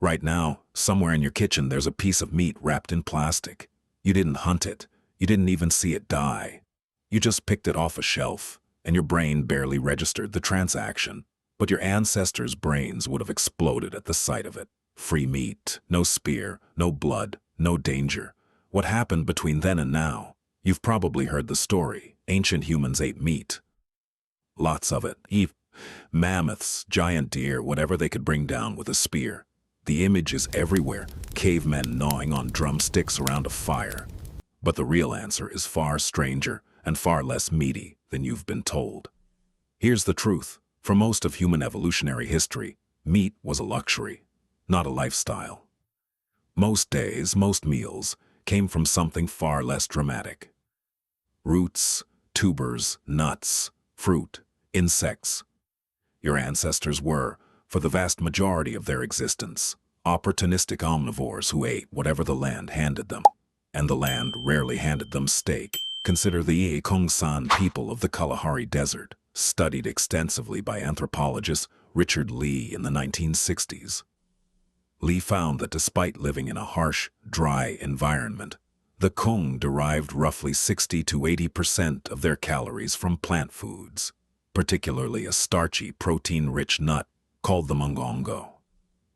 Right now, somewhere in your kitchen there's a piece of meat wrapped in plastic. You didn't hunt it. You didn't even see it die. You just picked it off a shelf, and your brain barely registered the transaction. But your ancestors' brains would have exploded at the sight of it. Free meat, no spear, no blood, no danger. What happened between then and now? You've probably heard the story. Ancient humans ate meat. Lots of it. Mammoths, giant deer, whatever they could bring down with a spear. The image is everywhere, cavemen gnawing on drumsticks around a fire. But the real answer is far stranger and far less meaty than you've been told. Here's the truth. For most of human evolutionary history, meat was a luxury, not a lifestyle. Most days, most meals, came from something far less dramatic. Roots, tubers, nuts, fruit, insects. Your ancestors were, for the vast majority of their existence, opportunistic omnivores who ate whatever the land handed them. And the land rarely handed them steak. Consider the Kongsan people of the Kalahari Desert, studied extensively by anthropologist Richard Lee in the 1960s. Lee found that despite living in a harsh, dry environment, the Kong derived roughly 60 to 80% of their calories from plant foods, particularly a starchy, protein-rich nut called the mongongo.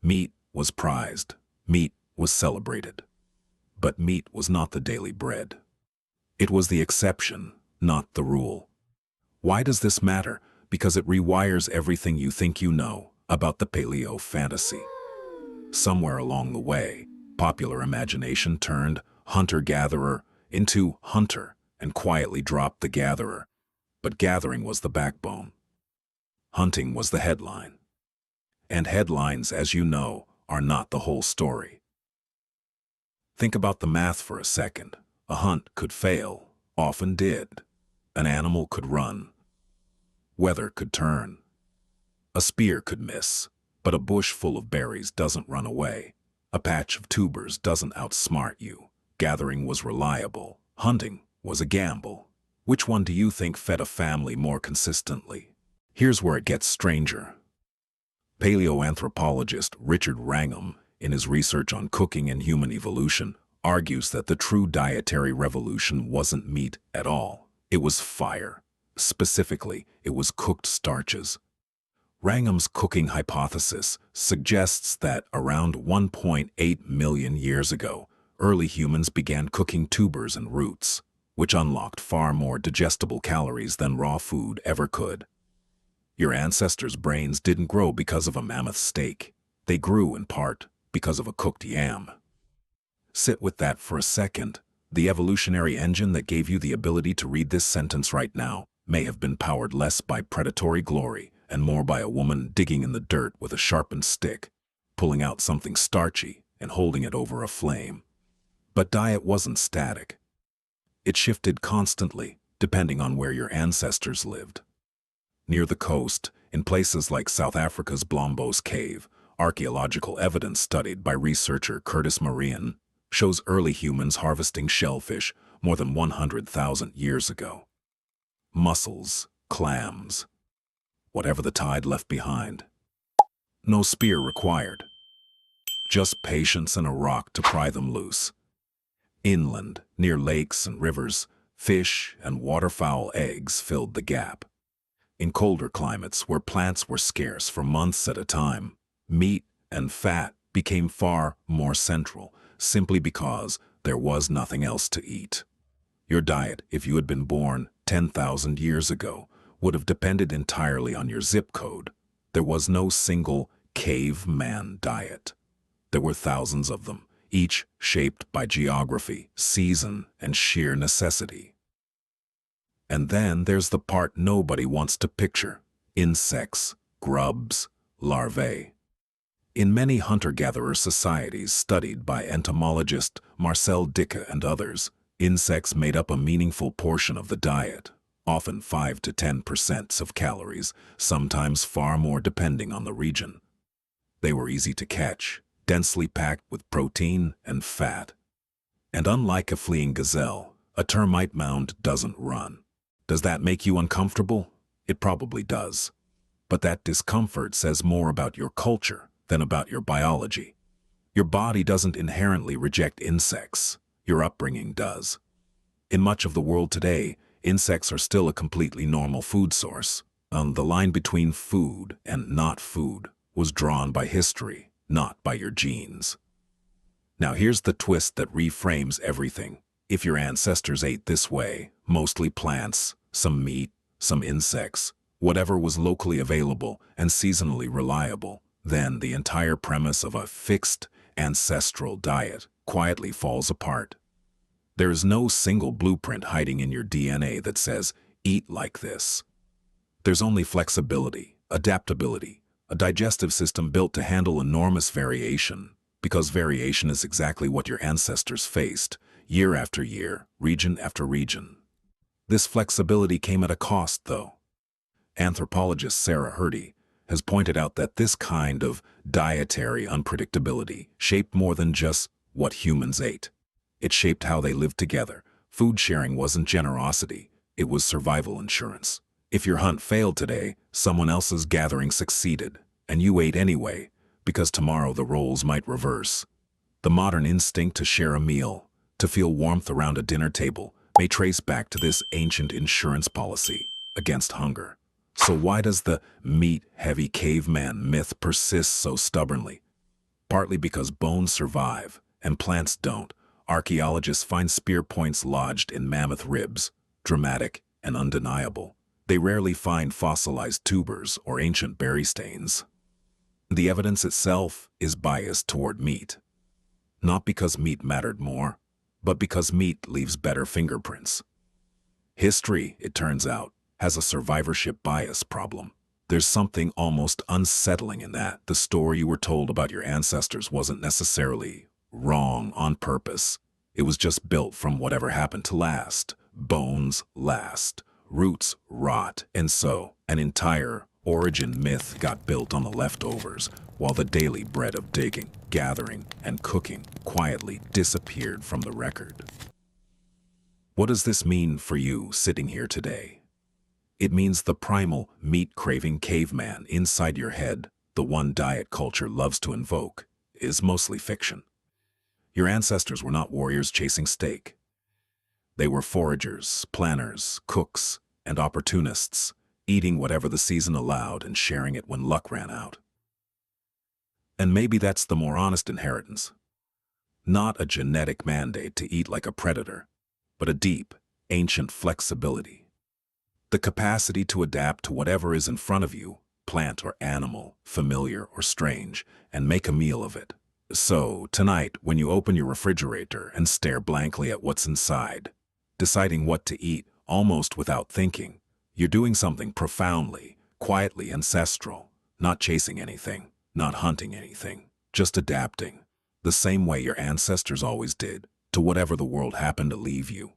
Meat was prized. Meat was celebrated. But meat was not the daily bread. It was the exception, not the rule. Why does this matter? Because it rewires everything you think you know about the Paleo fantasy. Somewhere along the way, popular imagination turned hunter-gatherer into hunter and quietly dropped the gatherer. But gathering was the backbone. Hunting was the headline. And headlines, as you know, are not the whole story. Think about the math for a second. A hunt could fail, often did. An animal could run. Weather could turn. A spear could miss, but a bush full of berries doesn't run away. A patch of tubers doesn't outsmart you. Gathering was reliable. Hunting was a gamble. Which one do you think fed a family more consistently? Here's where it gets stranger. Paleoanthropologist Richard Wrangham, in his research on cooking and human evolution, argues that the true dietary revolution wasn't meat at all. It was fire. Specifically, it was cooked starches. Wrangham's cooking hypothesis suggests that around 1.8 million years ago, early humans began cooking tubers and roots, which unlocked far more digestible calories than raw food ever could. Your ancestors' brains didn't grow because of a mammoth steak. They grew, in part, because of a cooked yam. Sit with that for a second. The evolutionary engine that gave you the ability to read this sentence right now may have been powered less by predatory glory and more by a woman digging in the dirt with a sharpened stick, pulling out something starchy and holding it over a flame. But diet wasn't static. It shifted constantly, depending on where your ancestors lived. Near the coast, in places like South Africa's Blombos Cave, archaeological evidence studied by researcher Curtis Marion shows early humans harvesting shellfish more than 100,000 years ago. Mussels, clams, whatever the tide left behind. No spear required. Just patience and a rock to pry them loose. Inland, near lakes and rivers, fish and waterfowl eggs filled the gap. In colder climates where plants were scarce for months at a time, meat and fat became far more central, simply because there was nothing else to eat. Your diet, if you had been born 10,000 years ago, would have depended entirely on your zip code. There was no single caveman diet. There were thousands of them, each shaped by geography, season, and sheer necessity. And then there's the part nobody wants to picture: insects, grubs, larvae. In many hunter-gatherer societies studied by entomologist Marcel Dicke and others, insects made up a meaningful portion of the diet, often 5 to 10% of calories, sometimes far more depending on the region. They were easy to catch, densely packed with protein and fat. And unlike a fleeing gazelle, a termite mound doesn't run. Does that make you uncomfortable? It probably does. But that discomfort says more about your culture than about your biology. Your body doesn't inherently reject insects. Your upbringing does. In much of the world today, insects are still a completely normal food source. The line between food and not food was drawn by history, not by your genes. Now here's the twist that reframes everything. If your ancestors ate this way, mostly plants, some meat, some insects, whatever was locally available and seasonally reliable, then the entire premise of a fixed ancestral diet quietly falls apart. There is no single blueprint hiding in your DNA that says, eat like this. There's only flexibility, adaptability, a digestive system built to handle enormous variation, because variation is exactly what your ancestors faced, year after year, region after region. This flexibility came at a cost, though. Anthropologist Sarah Hrdy has pointed out that this kind of dietary unpredictability shaped more than just what humans ate. It shaped how they lived together. Food sharing wasn't generosity, it was survival insurance. If your hunt failed today, someone else's gathering succeeded, and you ate anyway, because tomorrow the roles might reverse. The modern instinct to share a meal, to feel warmth around a dinner table, may trace back to this ancient insurance policy against hunger. So why does the meat-heavy caveman myth persist so stubbornly? Partly because bones survive, and plants don't. Archaeologists find spear points lodged in mammoth ribs, dramatic and undeniable. They rarely find fossilized tubers or ancient berry stains. The evidence itself is biased toward meat. Not because meat mattered more, but because meat leaves better fingerprints. History, it turns out, has a survivorship bias problem. There's something almost unsettling in that. The story you were told about your ancestors wasn't necessarily wrong on purpose. It was just built from whatever happened to last. Bones last, roots rot, and so an entire origin myth got built on the leftovers, while the daily bread of digging, gathering, and cooking quietly disappeared from the record. What does this mean for you sitting here today? It means the primal, meat-craving caveman inside your head, the one diet culture loves to invoke, is mostly fiction. Your ancestors were not warriors chasing steak. They were foragers, planners, cooks, and opportunists, eating whatever the season allowed and sharing it when luck ran out. And maybe that's the more honest inheritance. Not a genetic mandate to eat like a predator, but a deep, ancient flexibility. The capacity to adapt to whatever is in front of you, plant or animal, familiar or strange, and make a meal of it. So, tonight, when you open your refrigerator and stare blankly at what's inside, deciding what to eat almost without thinking, you're doing something profoundly, quietly ancestral, not chasing anything, not hunting anything, just adapting, the same way your ancestors always did, to whatever the world happened to leave you.